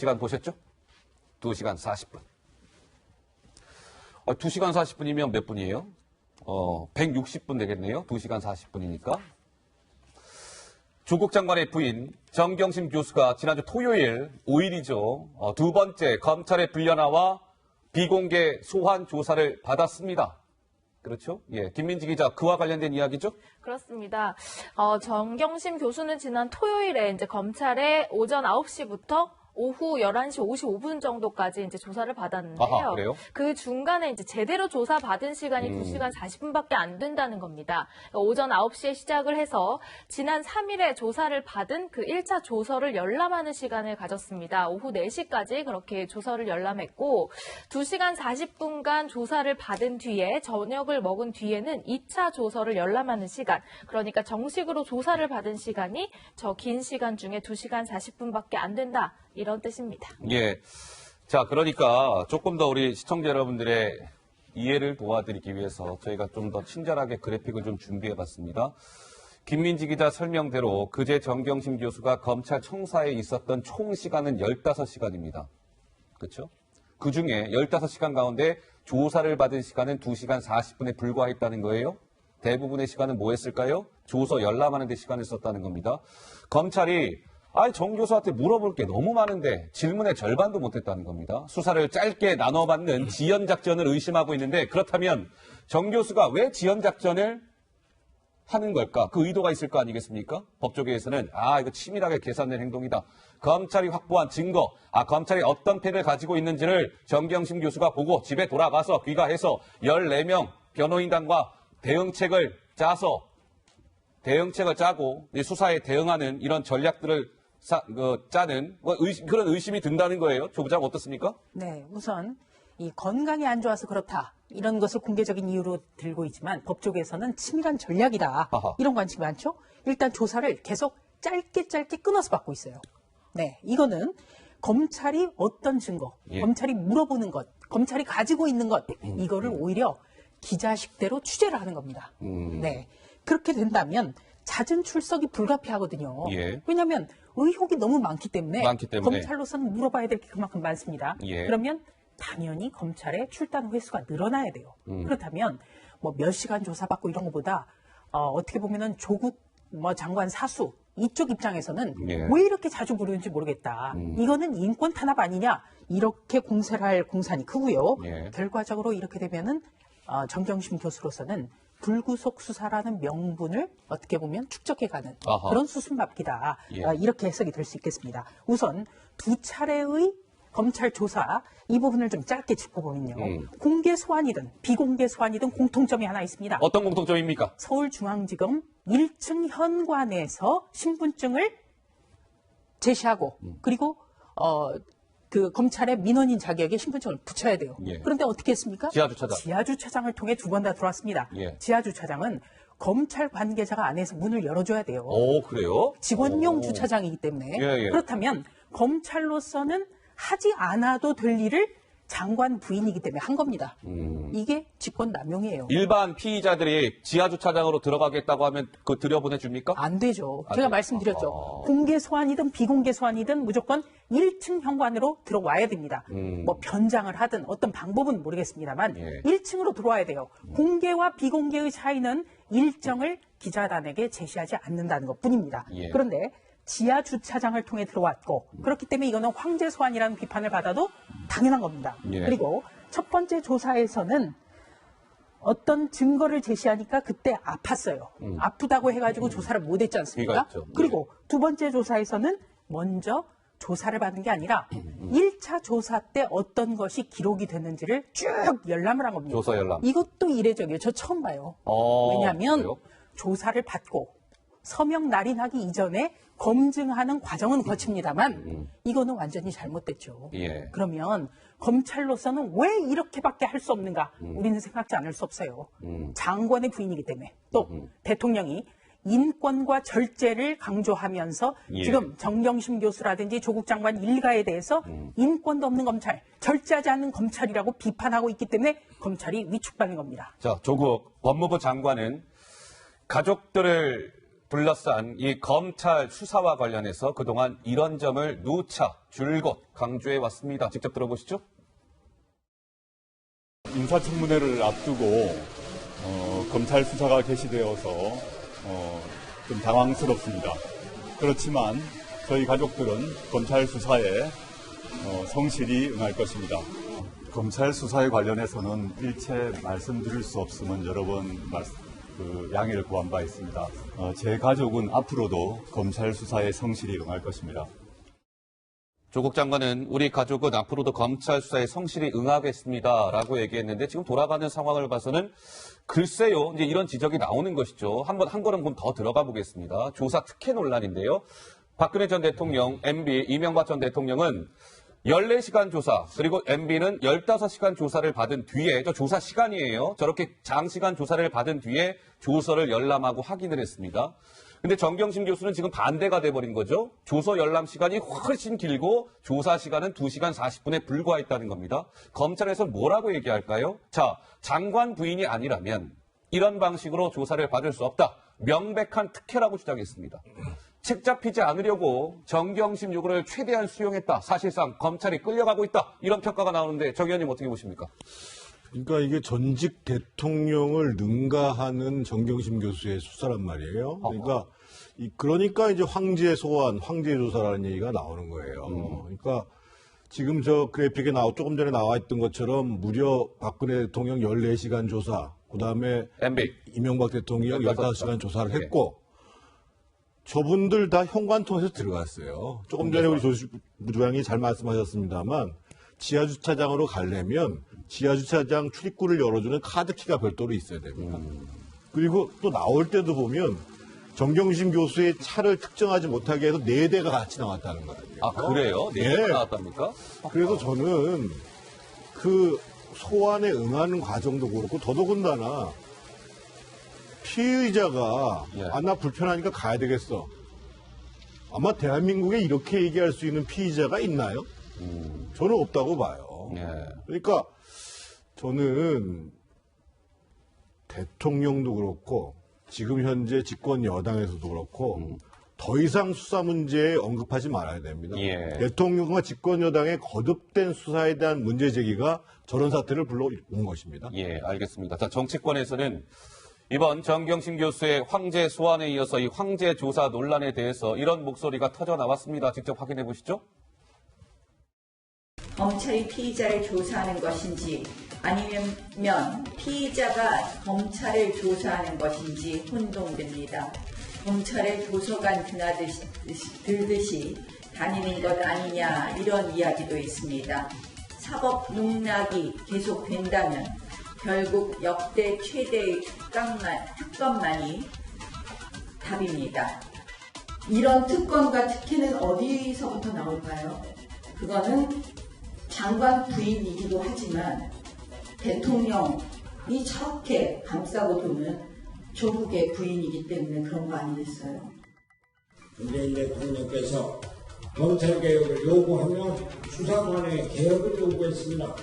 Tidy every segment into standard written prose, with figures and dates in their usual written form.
시간 보셨죠? 2시간 40분. 2시간 40분이면 몇 분이에요? 160분 되겠네요. 2시간 40분이니까. 조국 장관의 부인 정경심 교수가 지난주 토요일 5일이죠. 두 번째 검찰의 불려나와 비공개 소환 조사를 받았습니다. 그렇죠? 예, 김민지 기자, 그와 관련된 이야기죠? 그렇습니다. 정경심 교수는 지난 토요일에 이제 검찰에 오전 9시부터 오후 11시 55분 정도까지 이제 조사를 받았는데요. 아하, 그래요? 그 중간에 이제 제대로 조사 받은 시간이 2시간 40분밖에 안 된다는 겁니다. 오전 9시에 시작을 해서 지난 3일에 조사를 받은 그 1차 조서를 열람하는 시간을 가졌습니다. 오후 4시까지 그렇게 조서를 열람했고 2시간 40분간 조사를 받은 뒤에 저녁을 먹은 뒤에는 2차 조서를 열람하는 시간, 그러니까 정식으로 조사를 받은 시간이 저 긴 시간 중에 2시간 40분밖에 안 된다. 이런 뜻입니다. 예. 자, 그러니까 조금 더 우리 시청자 여러분들의 이해를 도와드리기 위해서 저희가 좀 더 친절하게 그래픽을 좀 준비해봤습니다. 김민지 기자 설명대로 그제 정경심 교수가 검찰 청사에 있었던 총 시간은 15시간입니다. 그렇죠? 그중에 15시간 가운데 조사를 받은 시간은 2시간 40분에 불과했다는 거예요. 대부분의 시간은 뭐 했을까요? 조서 열람하는 데 시간을 썼다는 겁니다. 검찰이 정 교수한테 물어볼 게 너무 많은데 질문의 절반도 못했다는 겁니다. 수사를 짧게 나눠받는 지연작전을 의심하고 있는데, 그렇다면 정 교수가 왜 지연작전을 하는 걸까? 그 의도가 있을 거 아니겠습니까? 법조계에서는 이거 치밀하게 계산된 행동이다. 검찰이 확보한 증거, 검찰이 어떤 패를 가지고 있는지를 정경심 교수가 보고 집에 돌아가서 귀가해서 14명 변호인단과 대응책을 짜고 수사에 대응하는 이런 전략들을 짜는 그런 의심이 든다는 거예요. 조 부장 어떻습니까? 네, 우선 이 건강이 안 좋아서 그렇다 이런 것을 공개적인 이유로 들고 있지만 법조계에서는 치밀한 전략이다. 아하. 이런 관심이 많죠. 일단 조사를 계속 짧게 끊어서 받고 있어요. 네, 이거는 검찰이 어떤 증거, 예. 검찰이 물어보는 것, 검찰이 가지고 있는 것, 이거를 오히려 기자식대로 취재를 하는 겁니다. 네, 그렇게 된다면 잦은 출석이 불가피하거든요. 예. 왜냐하면 의혹이 너무 많기 때문에 때문에. 검찰로서는 물어봐야 될 게 그만큼 많습니다. 예. 그러면 당연히 검찰의 출단 횟수가 늘어나야 돼요. 그렇다면 뭐 몇 시간 조사받고 이런 것보다 어떻게 보면은 조국 장관 사수 이쪽 입장에서는 예. 왜 이렇게 자주 부르는지 모르겠다. 이거는 인권 탄압 아니냐 이렇게 공세를 할 공산이 크고요. 예. 결과적으로 이렇게 되면은 정경심 교수로서는 불구속 수사라는 명분을 어떻게 보면 축적해가는 아하. 그런 수순bab기다. 예. 이렇게 해석이 될 수 있겠습니다. 우선 두 차례의 검찰 조사 이 부분을 좀 짧게 짚어보면요. 공개 소환이든 비공개 소환이든 공통점이 하나 있습니다. 어떤 공통점입니까? 서울중앙지검 1층 현관에서 신분증을 제시하고 그리고 그 검찰의 민원인 자격에 신분증을 붙여야 돼요. 예. 그런데 어떻게 했습니까? 지하주차장. 지하주차장을 통해 두 번 다 들어왔습니다. 예. 지하주차장은 검찰 관계자가 안에서 문을 열어줘야 돼요. 오, 그래요? 직원용 오. 주차장이기 때문에. 예. 그렇다면 검찰로서는 하지 않아도 될 일을 장관 부인이기 때문에 한 겁니다. 이게 직권남용이에요. 일반 피의자들이 지하주차장으로 들어가겠다고 하면 그거 들여보내줍니까? 안 되죠. 안 제가 돼요? 말씀드렸죠. 공개 소환이든 비공개 소환이든 무조건 1층 현관으로 들어와야 됩니다. 뭐 변장을 하든 어떤 방법은 모르겠습니다만 예. 1층으로 들어와야 돼요. 공개와 비공개의 차이는 일정을 기자단에게 제시하지 않는다는 것뿐입니다. 예. 그런데 지하 주차장을 통해 들어왔고 그렇기 때문에 이거는 황제 소환이라는 비판을 받아도 당연한 겁니다. 예. 그리고 첫 번째 조사에서는 어떤 증거를 제시하니까 그때 아팠어요. 아프다고 해가지고 조사를 못했지 않습니까? 그러니까 그리고 두 번째 조사에서는 먼저 조사를 받은 게 아니라 1차 조사 때 어떤 것이 기록이 됐는지를 쭉 열람을 한 겁니다. 조사 열람. 이것도 이례적이에요. 저 처음 봐요. 왜냐하면 그래요? 조사를 받고 서명 날인하기 이전에 검증하는 과정은 거칩니다만 이거는 완전히 잘못됐죠. 예. 그러면 검찰로서는 왜 이렇게밖에 할 수 없는가? 우리는 생각지 않을 수 없어요. 장관의 부인이기 때문에 또 대통령이 인권과 절제를 강조하면서 예. 지금 정경심 교수라든지 조국 장관 일가에 대해서 인권도 없는 검찰, 절제하지 않는 검찰이라고 비판하고 있기 때문에 검찰이 위축받는 겁니다. 자, 조국 법무부 장관은 가족들을 둘러싼 이 검찰 수사와 관련해서 그동안 이런 점을 누차 줄곧 강조해 왔습니다. 직접 들어보시죠. 인사청문회를 앞두고 검찰 수사가 개시되어서 좀 당황스럽습니다. 그렇지만 저희 가족들은 검찰 수사에 성실히 응할 것입니다. 검찰 수사에 관련해서는 일체 말씀드릴 수 없으면 여러 번 양해를 구한 바 있습니다. 제 가족은 앞으로도 검찰 수사에 성실히 응할 것입니다. 조국 장관은 우리 가족은 앞으로도 검찰 수사에 성실히 응하겠습니다라고 얘기했는데 지금 돌아가는 상황을 봐서는 글쎄요, 이제 이런 지적이 나오는 것이죠. 한 걸음 더 들어가 보겠습니다. 조사 특혜 논란인데요. 박근혜 전 대통령, MB, 이명박 전 대통령은 14시간 조사, 그리고 MB는 15시간 조사를 받은 뒤에, 저 조사 시간이에요. 저렇게 장시간 조사를 받은 뒤에 조서를 열람하고 확인을 했습니다. 근데 정경심 교수는 지금 반대가 돼버린 거죠. 조서 열람 시간이 훨씬 길고 조사 시간은 2시간 40분에 불과했다는 겁니다. 검찰에서 뭐라고 얘기할까요? 자, 장관 부인이 아니라면 이런 방식으로 조사를 받을 수 없다. 명백한 특혜라고 주장했습니다. 책 잡히지 않으려고 정경심 요구를 최대한 수용했다. 사실상 검찰이 끌려가고 있다. 이런 평가가 나오는데 정 의원님 어떻게 보십니까? 그러니까 이게 전직 대통령을 능가하는 정경심 교수의 수사란 말이에요. 그러니까 이제 황제 소환, 황제 조사라는 얘기가 나오는 거예요. 그러니까 지금 저 그래픽에 조금 전에 나와 있던 것처럼 무려 박근혜 대통령 14시간 조사, 그다음에 MB. 이명박 대통령 15시간 조사를 네. 했고 저분들 다 현관 통해서 들어갔어요. 조금 전에 우리 조수 부장이 잘 말씀하셨습니다만 지하주차장으로 가려면 지하주차장 출입구를 열어주는 카드키가 별도로 있어야 됩니다. 그리고 또 나올 때도 보면 정경심 교수의 차를 특정하지 못하게 해서 4대가 같이 나왔다는 거예요. 아, 그래요? 네. 나왔답니까? 그래서 저는 그 소환에 응하는 과정도 그렇고 더더군다나 피의자가 나 불편하니까 가야 되겠어. 아마 대한민국에 이렇게 얘기할 수 있는 피의자가 있나요? 저는 없다고 봐요. 그러니까 저는 대통령도 그렇고 지금 현재 집권 여당에서도 그렇고 더 이상 수사 문제에 언급하지 말아야 됩니다. 대통령과 집권 여당의 거듭된 수사에 대한 문제 제기가 저런 사태를 불러온 것입니다. 예, 알겠습니다. 자, 정치권에서는 이번 정경심 교수의 황제 소환에 이어서 이 황제 조사 논란에 대해서 이런 목소리가 터져 나왔습니다. 직접 확인해 보시죠. 검찰이 피의자를 조사하는 것인지 아니면 피의자가 검찰을 조사하는 것인지 혼동됩니다. 검찰의 도서관 들듯이 다니는 것 아니냐 이런 이야기도 있습니다. 사법 농락이 계속된다면 결국 역대 최대의 특검만이 답입니다. 이런 특권과 특혜는 어디서부터 나올까요? 그거는 장관 부인이기도 하지만 대통령이 저렇게 감싸고 도는 조국의 부인이기 때문에 그런 거 아니겠어요? 문재인 대통령께서 검찰개혁을 요구하며 수사관의 개혁을 요구했습니다.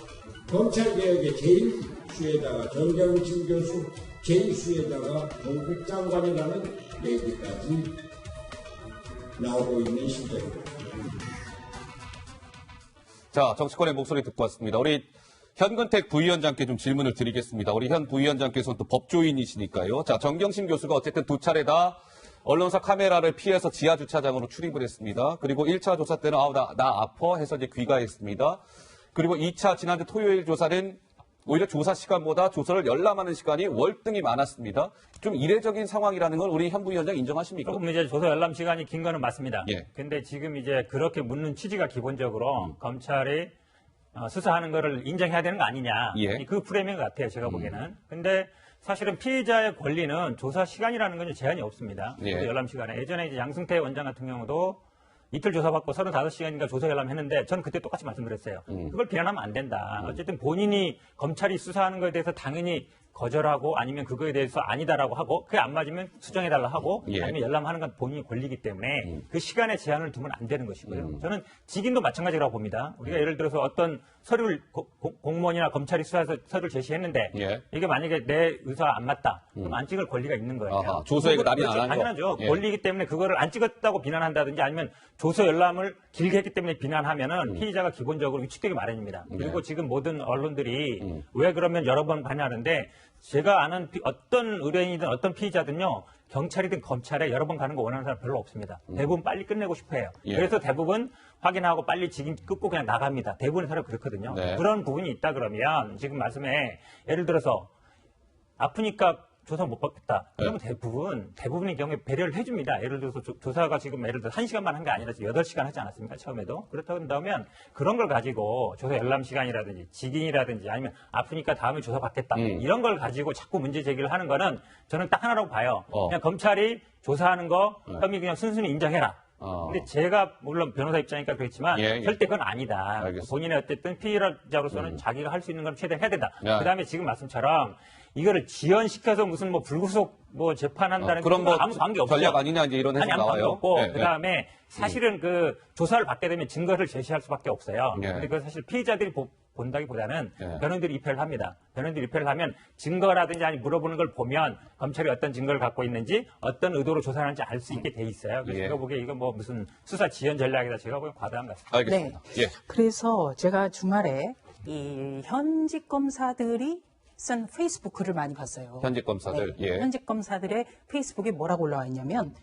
검찰개혁의 제1수에다가 정경심 교수 제2수에다가 공직장관이라는 얘기까지 나오고 있는 시점입니다. 자, 정치권의 목소리 듣고 왔습니다. 우리 현근택 부위원장께 좀 질문을 드리겠습니다. 우리 현 부위원장께서는 또 법조인이시니까요. 자, 정경심 교수가 어쨌든 2차례 다 언론사 카메라를 피해서 지하주차장으로 출입을 했습니다. 그리고 1차 조사 때는 나 아파 해서 이제 귀가했습니다. 그리고 2차 지난주 토요일 조사는 오히려 조사 시간보다 조서를 열람하는 시간이 월등히 많았습니다. 좀 이례적인 상황이라는 걸 우리 현 부위원장 인정하십니까? 조금 이제 조사 열람 시간이 긴 거는 맞습니다. 근데 지금 이제 그렇게 묻는 취지가 기본적으로 검찰이 수사하는 거를 인정해야 되는 거 아니냐. 그 프레임인 것 같아요, 제가 보기에는. 근데 사실은 피의자의 권리는 조사 시간이라는 건 제한이 없습니다. 열람 시간에. 예전에 이제 양승태 원장 같은 경우도 이틀 조사받고 35시간인가 조사 열람했는데 저는 그때 똑같이 말씀드렸어요. 그걸 비난하면 안 된다. 어쨌든 본인이 검찰이 수사하는 것에 대해서 당연히 거절하고 아니면 그거에 대해서 아니다라고 하고 그게 안 맞으면 수정해달라 하고 예. 아니면 열람하는 건 본인이 권리이기 때문에 그 시간에 제한을 두면 안 되는 것이고요. 저는 직인도 마찬가지라고 봅니다. 우리가 예를 들어서 어떤 서류를 공무원이나 검찰이 수사해서 서류를 제시했는데 예. 이게 만약에 내 의사가 안 맞다. 그럼 안 찍을 권리가 있는 거예요. 아하, 조서에 그 날이 안 한 거. 당연하죠. 예. 권리이기 때문에 그거를 안 찍었다고 비난한다든지 아니면 조서 열람을 길게 했기 때문에 비난하면은 피의자가 기본적으로 위축되기 마련입니다. 그리고 지금 모든 언론들이 왜 그러면 여러 번 반영하는데 제가 아는 어떤 의뢰인이든 어떤 피의자든요. 경찰이든 검찰에 여러 번 가는 거 원하는 사람 별로 없습니다. 대부분 빨리 끝내고 싶어 해요. 예. 그래서 대부분 확인하고 빨리 직인 끊고 그냥 나갑니다. 대부분의 사람이 그렇거든요. 네. 그런 부분이 있다 그러면 지금 말씀에 예를 들어서 아프니까 조사 못 받겠다. 그러면 대부분의 경우에 배려를 해줍니다. 예를 들어서 조사가 지금 예를 들어서 1시간만 한 게 아니라 8시간 하지 않았습니까? 처음에도. 그렇다고 한다면 그런 걸 가지고 조사 열람 시간이라든지 직인이라든지 아니면 아프니까 다음에 조사 받겠다. 이런 걸 가지고 자꾸 문제 제기를 하는 거는 저는 딱 하나라고 봐요. 그냥 검찰이 조사하는 거 혐의 그냥 순순히 인정해라. 근데 제가 물론 변호사 입장이니까 그렇지만 절대 그건 아니다. 알겠습니다. 본인의 어쨌든 피의자로서는 자기가 할 수 있는 건 최대한 해야 된다. 야. 그다음에 지금 말씀처럼 이거를 지연시켜서 무슨 뭐 불구속 뭐 재판한다는 그런 뭐 아무 관계 없어요. 전략 아니냐 이제 이런 해석 아무 관계 나와요. 없고 예, 예. 그다음에 사실은 그 조사를 받게 되면 증거를 제시할 수밖에 없어요. 예. 근데 그 사실 피의자들이 본다기보다는 예. 변호인들이 입회를 합니다. 변호인들이 입회를 하면 증거라든지 아니 물어보는 걸 보면 검찰이 어떤 증거를 갖고 있는지 어떤 의도로 조사하는지 알 수 있게 돼 있어요. 그래서 예. 제가 보기에 이거 뭐 무슨 수사 지연 전략이다. 제가 보기엔 과다한 것 같습니다. 알겠습니다. 예. 그래서 제가 주말에 이 현직 검사들이 쓴 페이스북 글을 많이 봤어요. 현직 검사들. 네. 예. 현직 검사들의 페이스북에 뭐라고 올라와 있냐면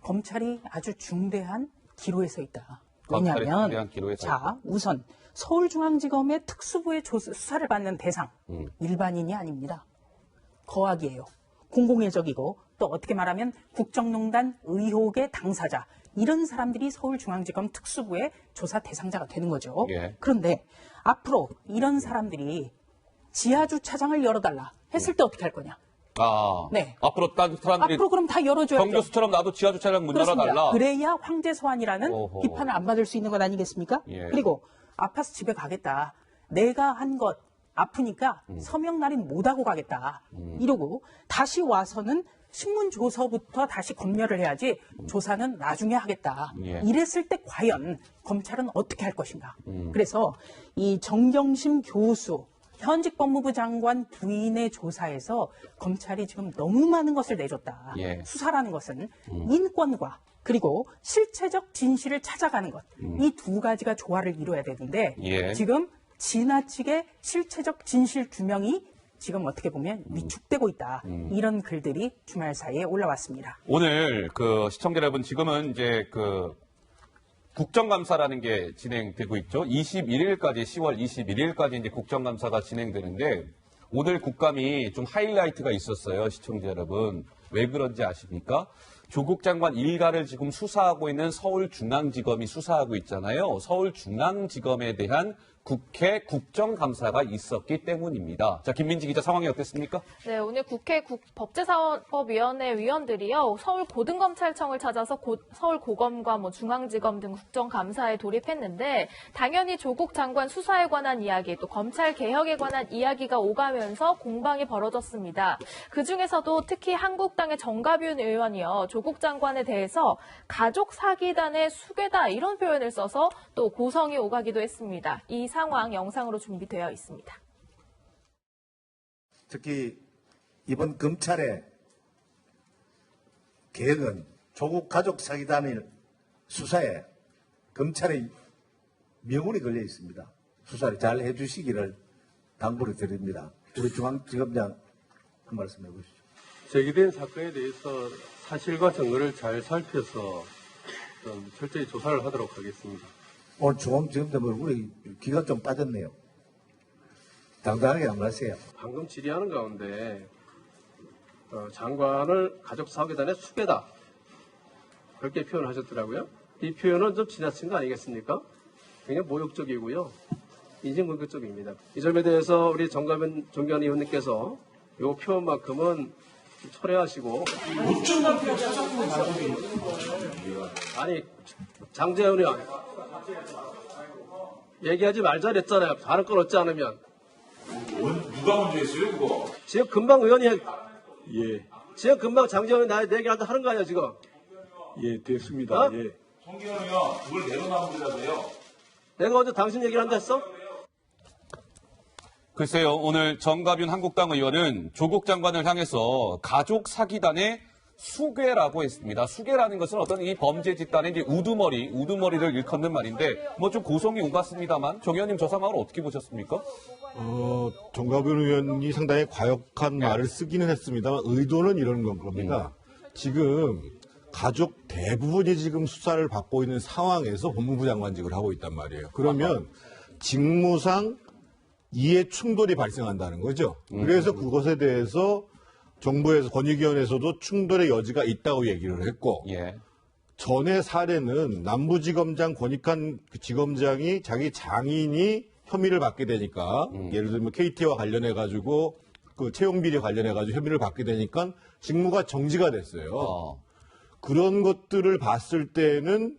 검찰이 아주 중대한 기로에 서 있다. 검찰이 왜냐하면 중대한 기로에 서 자 우선 서울중앙지검의 특수부의 수사를 받는 대상 일반인이 아닙니다. 거악이에요. 공공의적이고 또 어떻게 말하면 국정농단 의혹의 당사자 이런 사람들이 서울중앙지검 특수부의 조사 대상자가 되는 거죠. 예. 그런데 앞으로 이런 사람들이 지하주차장을 열어달라 했을 때 어떻게 할 거냐? 네. 앞으로 딴 사람들이 앞으로 그럼 다 열어줘야죠. 정교수처럼 나도 지하주차장 문 그렇습니다. 열어달라. 그래야 황제소환이라는 오호. 비판을 안 받을 수 있는 것 아니겠습니까? 예. 그리고 아파서 집에 가겠다. 내가 한 것 아프니까 서명 날인 못하고 가겠다. 이러고 다시 와서는 신문 조서부터 다시 검열을 해야지 조사는 나중에 하겠다. 예. 이랬을 때 과연 검찰은 어떻게 할 것인가. 그래서 이 정경심 교수 현직 법무부 장관 부인의 조사에서 검찰이 지금 너무 많은 것을 내줬다. 예. 수사라는 것은 인권과 그리고 실체적 진실을 찾아가는 것. 이 두 가지가 조화를 이루어야 되는데 예. 지금 지나치게 실체적 진실 규명이 지금 어떻게 보면 위축되고 있다. 이런 글들이 주말 사이에 올라왔습니다. 오늘 그 시청자 여러분 지금은 이제 그 국정감사라는 게 진행되고 있죠. 21일까지 10월 21일까지 이제 국정감사가 진행되는데 오늘 국감이 좀 하이라이트가 있었어요. 시청자 여러분. 왜 그런지 아십니까? 조국 장관 일가를 지금 수사하고 있는 서울중앙지검이 수사하고 있잖아요. 서울중앙지검에 대한 국회 국정감사가 있었기 때문입니다. 자, 김민지 기자 상황이 어땠습니까? 네, 오늘 국회 법제사법위원회 위원들이요, 서울고등검찰청을 찾아서 서울고검과 중앙지검 등 국정감사에 돌입했는데, 당연히 조국 장관 수사에 관한 이야기, 또 검찰 개혁에 관한 이야기가 오가면서 공방이 벌어졌습니다. 그 중에서도 특히 한국당의 정가윤 의원이요, 조국 장관에 대해서 가족 사기단의 수괴다 이런 표현을 써서 또 고성이 오가기도 했습니다. 이 상황 영상으로 준비되어 있습니다. 특히 이번 검찰의 계획은 조국 가족 사기단의 수사에 검찰의 명운이 걸려 있습니다. 수사를 잘 해주시기를 당부를 드립니다. 우리 중앙지검장 한 말씀 해보시죠. 제기된 사건에 대해서 사실과 증거를 잘 살펴서 좀 철저히 조사를 하도록 하겠습니다. 오늘 중앙지검장 얼굴에 기가 좀 빠졌네요. 당당하게 안 하세요. 방금 질의하는 가운데 장관을 가족사기단의 수괴다 그렇게 표현하셨더라고요. 이 표현은 좀 지나친 거 아니겠습니까? 굉장히 모욕적이고요. 인신공격적입니다. 이 점에 대해서 우리 정가윤 의원님께서 이 표현만큼은 철회하시고 아니 장재현 의원 얘기하지 말자 그랬잖아요. 발언 끊었지 않으면 누가 먼저 했어요, 그거? 지금 금방 의원이 지금 금방 장재원이 나한테 얘기를 하는 거 아니야 지금? 예, 됐습니다. 예. 송기현 의원, 그걸 내려놔면 되잖아요. 내가 언제 당신 얘기를 한다 했어? 글쎄요, 오늘 정가윤 한국당 의원은 조국 장관을 향해서 가족 사기단의 수괴라고 했습니다. 수괴라는 것은 어떤 이 범죄 집단의 이제 우두머리를 일컫는 말인데, 뭐 좀 고성이 오갔습니다만, 정 의원님 저 상황을 어떻게 보셨습니까? 정가윤 의원이 상당히 과격한 말을 쓰기는 했습니다만, 의도는 이런 겁니다. 지금 가족 대부분이 지금 수사를 받고 있는 상황에서 법무부 장관직을 하고 있단 말이에요. 그러면 직무상 이해 충돌이 발생한다는 거죠. 그래서 그것에 대해서 정부에서 권익위원회에서도 충돌의 여지가 있다고 얘기를 했고, 전에 사례는 남부지검장 권익한 지검장이 자기 장인이 혐의를 받게 되니까, 예를 들면 KT와 관련해가지고 그 채용비리 관련해가지고 혐의를 받게 되니까 직무가 정지가 됐어요. 그런 것들을 봤을 때는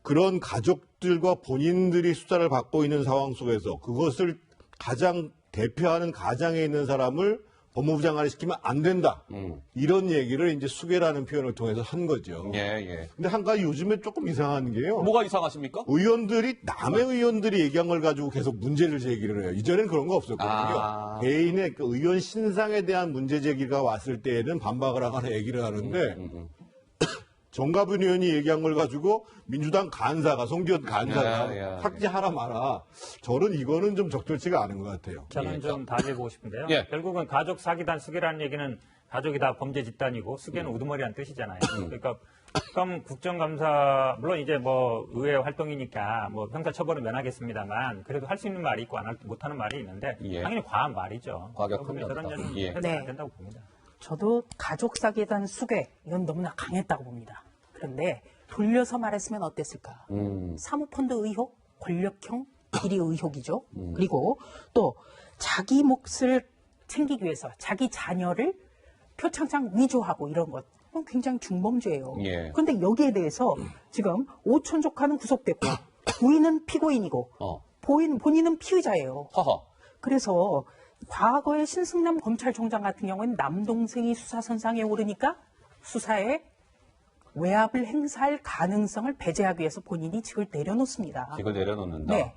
그런 가족들과 본인들이 수사를 받고 있는 상황 속에서 그것을 가장 대표하는 가장에 있는 사람을 법무부 장관을 시키면 안 된다. 이런 얘기를 이제 수괴라는 표현을 통해서 한 거죠. 근데 한 가지 요즘에 조금 이상한 게요. 뭐가 이상하십니까? 남의 의원들이 얘기한 걸 가지고 계속 문제를 제기를 해요. 이전에는 그런 거 없었거든요. 개인의 그 의원 신상에 대한 문제 제기가 왔을 때에는 반박을 하거나 얘기를 하는데, 정가윤 의원이 얘기한 걸 가지고 민주당 간사가, 송기현 간사가 삭제하라 마라. 저는 이거는 좀 적절치가 않은 것 같아요. 저는 좀 다져보고 싶은데요. 결국은 가족 사기단 수괴라는 얘기는 가족이 다 범죄 집단이고 수괴는 우두머리라는 뜻이잖아요. 그러니까 그럼 국정감사 물론 이제 뭐 의회 활동이니까 뭐 형사처벌은 면하겠습니다만 그래도 할 수 있는 말이 있고 못하는 말이 있는데 당연히 과한 말이죠. 과격합니다. 그런 점은 해도 안 된다고 봅니다. 저도 가족 사기단 수괴 이건 너무나 강했다고 봅니다. 그런데 돌려서 말했으면 어땠을까? 사모펀드 의혹, 권력형 비리 의혹이죠. 그리고 또 자기 몫을 챙기기 위해서 자기 자녀를 표창장 위조하고 이런 것. 그건 굉장히 중범죄예요. 그런데 여기에 대해서 지금 오촌 조카는 구속됐고 부인은 피고인이고 본인은 피의자예요. 그래서 과거에 신승남 검찰총장 같은 경우에는 남동생이 수사선상에 오르니까 수사에 외압을 행사할 가능성을 배제하기 위해서 본인이 직을 내려놓습니다. 직을 내려놓는다? 네.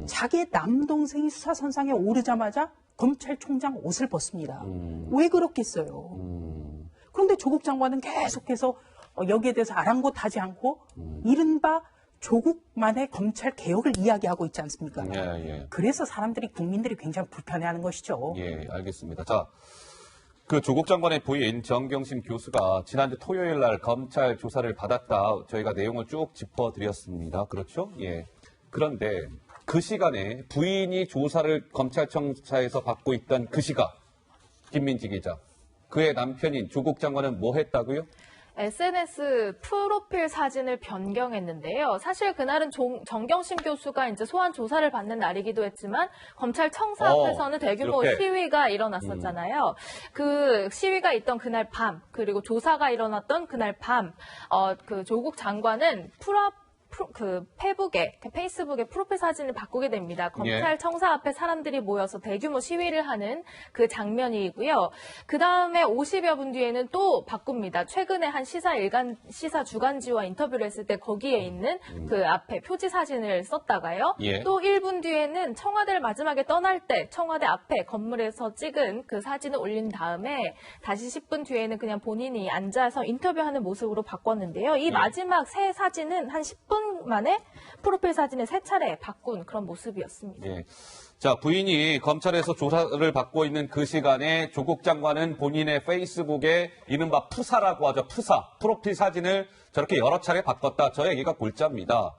자기의 남동생이 수사선상에 오르자마자 검찰총장 옷을 벗습니다. 왜 그렇겠어요? 그런데 조국 장관은 계속해서 여기에 대해서 아랑곳하지 않고 이른바 조국만의 검찰 개혁을 이야기하고 있지 않습니까? 그래서 국민들이 굉장히 불편해하는 것이죠. 알겠습니다. 자, 그 조국 장관의 부인 정경심 교수가 지난주 토요일 날 검찰 조사를 받았다. 저희가 내용을 쭉 짚어드렸습니다. 그렇죠? 그런데 그 시간에 부인이 조사를 검찰청사에서 받고 있던 그 시각, 김민지 기자, 그의 남편인 조국 장관은 뭐 했다고요? SNS 프로필 사진을 변경했는데요. 사실 그날은 정경심 교수가 이제 소환 조사를 받는 날이기도 했지만 검찰청사 앞에서는 대규모 시위가 일어났었잖아요. 그 시위가 있던 그날 밤 그리고 조사가 일어났던 그날 밤 그 조국 장관은 페이스북에 프로필 사진을 바꾸게 됩니다. 검찰청사 앞에 사람들이 모여서 대규모 시위를 하는 그 장면이고요. 그 다음에 50여 분 뒤에는 또 바꿉니다. 최근에 한 시사 주간지와 인터뷰를 했을 때 거기에 있는 그 앞에 표지 사진을 썼다가요. 또 1분 뒤에는 청와대를 마지막에 떠날 때 청와대 앞에 건물에서 찍은 그 사진을 올린 다음에 다시 10분 뒤에는 그냥 본인이 앉아서 인터뷰하는 모습으로 바꿨는데요. 이 마지막 세 사진은 한 10분 만에 프로필 사진을 3차례 바꾼 그런 모습이었습니다. 자, 부인이 검찰에서 조사를 받고 있는 그 시간에 조국 장관은 본인의 페이스북에 이른바 푸사라고 하죠. 프로필 사진을 저렇게 여러 차례 바꿨다. 저 얘기가 골자입니다.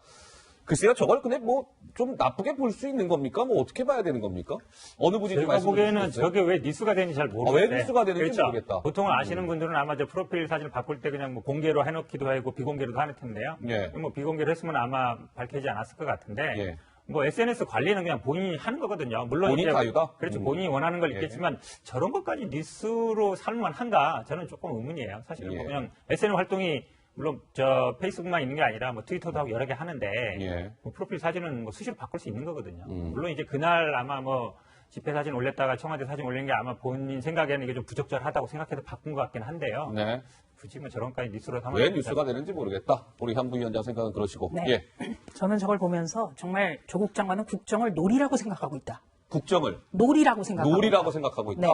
글쎄요, 저걸 근데 뭐 좀 나쁘게 볼 수 있는 겁니까? 뭐 어떻게 봐야 되는 겁니까? 어느 분이 좀 말씀해 주세요. 제가 보기에는 저게 왜 뉴스가 되는지 잘 모르겠는데. 왜 뉴스가 되는지 모르겠다. 보통 아시는 분들은 아마 저 프로필 사진을 바꿀 때 그냥 뭐 공개로 해놓기도 하고 비공개로도 하는 텐데요. 뭐 비공개로 했으면 아마 밝히지 않았을 것 같은데. 뭐 SNS 관리는 그냥 본인이 하는 거거든요. 물론 본인 자유다? 그렇죠. 본인이 원하는 걸 있겠지만 저런 것까지 뉴스로 살만한가? 저는 조금 의문이에요. 사실은 뭐 그냥 SNS 활동이 물론 저 페이스북만 있는 게 아니라 뭐 트위터도 하고 여러 개 하는데 뭐 프로필 사진은 뭐 수시로 바꿀 수 있는 거거든요. 물론 이제 그날 아마 뭐 집회 사진 올렸다가 청와대 사진 올린 게 아마 본인 생각에는 이게 좀 부적절하다고 생각해서 바꾼 것 같긴 한데요. 네. 굳이 뭐 저런까지 뉴스로 왜 뉴스가 되는지 모르겠다. 우리 한 부위원장 생각은 그러시고. 네. 예. 저는 저걸 보면서 정말 조국 장관은 국정을 놀이라고 생각하고 있다. 국정을 놀이라고 생각하고 있다. 있다. 네.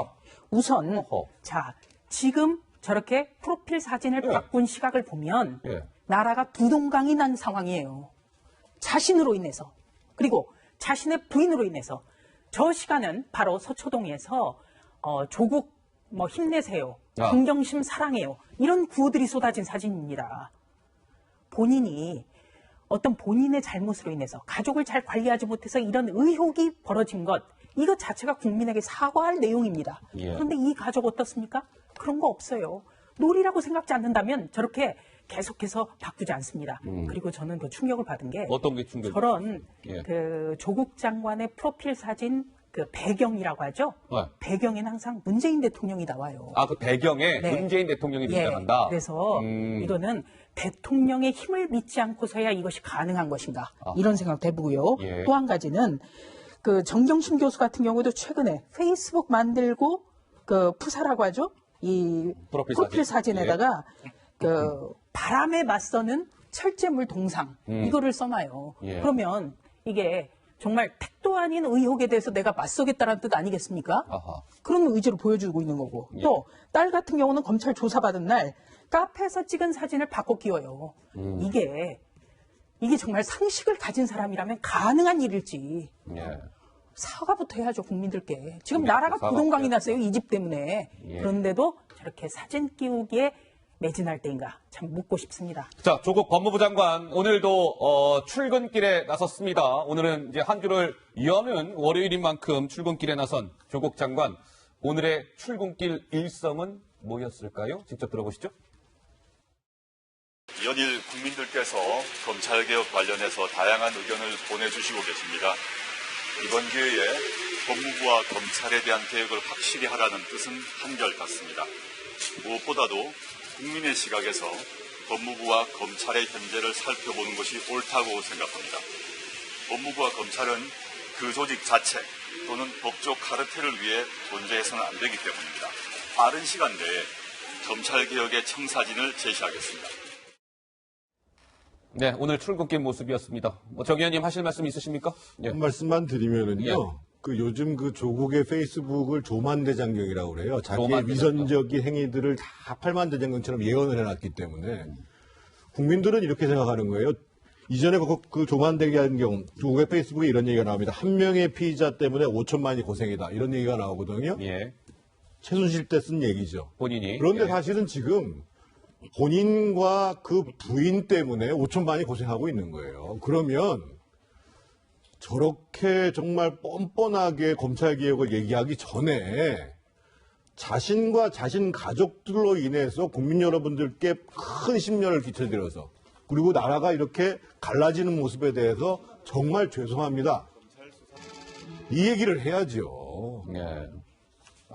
우선 어허. 자, 지금 저렇게 프로필 사진을 예. 바꾼 시각을 보면 예. 나라가 두동강이 난 상황이에요. 자신으로 인해서. 그리고 자신의 부인으로 인해서. 저 시간은 바로 서초동에서 조국 뭐 힘내세요. 아. 동경심 사랑해요. 이런 구호들이 쏟아진 사진입니다. 본인이 어떤 본인의 잘못으로 인해서 가족을 잘 관리하지 못해서 이런 의혹이 벌어진 것, 이것 자체가 국민에게 사과할 내용입니다. 예. 그런데 이 가족 어떻습니까? 그런 거 없어요. 놀이라고 생각지 않는다면 저렇게 계속해서 바꾸지 않습니다. 그리고 저는 더 충격을 받은 게 어떤 게 충격이? 저런 예. 그 조국 장관의 프로필 사진 그 배경이라고 하죠. 네. 배경에는 항상 문재인 대통령이 나와요. 아, 그 배경에 네. 문재인 대통령이 예, 등장한다. 그래서 이거는 대통령의 힘을 믿지 않고서야 이것이 가능한 것인가. 이런 생각도 해보고요. 예. 또 한 가지는 그 정경심 교수 같은 경우도 최근에 페이스북 만들고 그 푸사라고 하죠. 이 프로필 사진에다가 그 바람에 맞서는 철제물 동상 이거를 써놔요. 예. 그러면 이게 정말 택도 아닌 의혹에 대해서 내가 맞서겠다는 뜻 아니겠습니까? 아하. 그런 의지를 보여주고 있는 거고. 예. 또 딸 같은 경우는 검찰 조사받은 날 카페에서 찍은 사진을 바꿔 끼워요. 이게 정말 상식을 가진 사람이라면 가능한 일일지. 예. 사과부터 해야죠, 국민들께. 지금 네, 나라가 사과. 부동강이 났어요, 이 집 때문에. 예. 그런데도 저렇게 사진 끼우기에 매진할 때인가 참 묻고 싶습니다. 자, 조국 법무부 장관 오늘도 출근길에 나섰습니다. 오늘은 이제 한 주를 여는 월요일인 만큼 출근길에 나선 조국 장관. 오늘의 출근길 일성은 뭐였을까요? 직접 들어보시죠. 연일 국민들께서 검찰개혁 관련해서 다양한 의견을 보내주시고 계십니다. 이번 기회에 법무부와 검찰에 대한 개혁을 확실히 하라는 뜻은 한결같습니다. 무엇보다도 국민의 시각에서 법무부와 검찰의 현재를 살펴보는 것이 옳다고 생각합니다. 법무부와 검찰은 그 조직 자체 또는 법적 카르텔을 위해 존재해서는 안 되기 때문입니다. 빠른 시간 내에 검찰개혁의 청사진을 제시하겠습니다. 네, 오늘 출근길 모습이었습니다. 정 의원님 하실 말씀 있으십니까? 예. 한 말씀만 드리면은요. 예. 그 요즘 그 조국의 페이스북을 조만대장경이라고 그래요. 자기의 조만대장경. 위선적인 행위들을 다 팔만대장경처럼 예언을 해놨기 때문에 국민들은 이렇게 생각하는 거예요. 이전에 그 조만대장경, 조국의 페이스북에 이런 얘기가 나옵니다. 한 명의 피의자 때문에 5천만이 고생이다. 이런 얘기가 나오거든요. 예. 최순실 때 쓴 얘기죠. 본인이. 그런데 예. 사실은 지금 본인과 그 부인 때문에 5천만이 고생하고 있는 거예요. 그러면 저렇게 정말 뻔뻔하게 검찰개혁을 얘기하기 전에 자신과 자신 가족들로 인해서 국민 여러분들께 큰 심려를 끼쳐드려서 그리고 나라가 이렇게 갈라지는 모습에 대해서 정말 죄송합니다. 이 얘기를 해야죠. 예.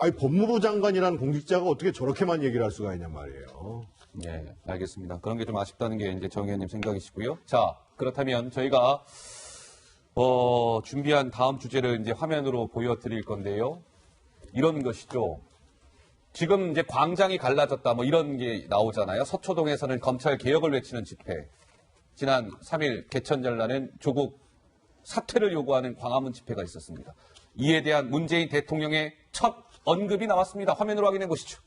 아니 법무부 장관이라는 공직자가 어떻게 저렇게만 얘기를 할 수가 있냔 말이에요. 예, 알겠습니다. 그런 게 좀 아쉽다는 게 이제 정 의원님 생각이시고요. 자, 그렇다면 저희가 준비한 다음 주제를 이제 화면으로 보여드릴 건데요. 이런 것이죠. 지금 이제 광장이 갈라졌다 뭐 이런 게 나오잖아요. 서초동에서는 검찰 개혁을 외치는 집회. 지난 3일 개천절날은 조국 사퇴를 요구하는 광화문 집회가 있었습니다. 이에 대한 문재인 대통령의 첫 언급이 나왔습니다. 화면으로 확인해 보시죠.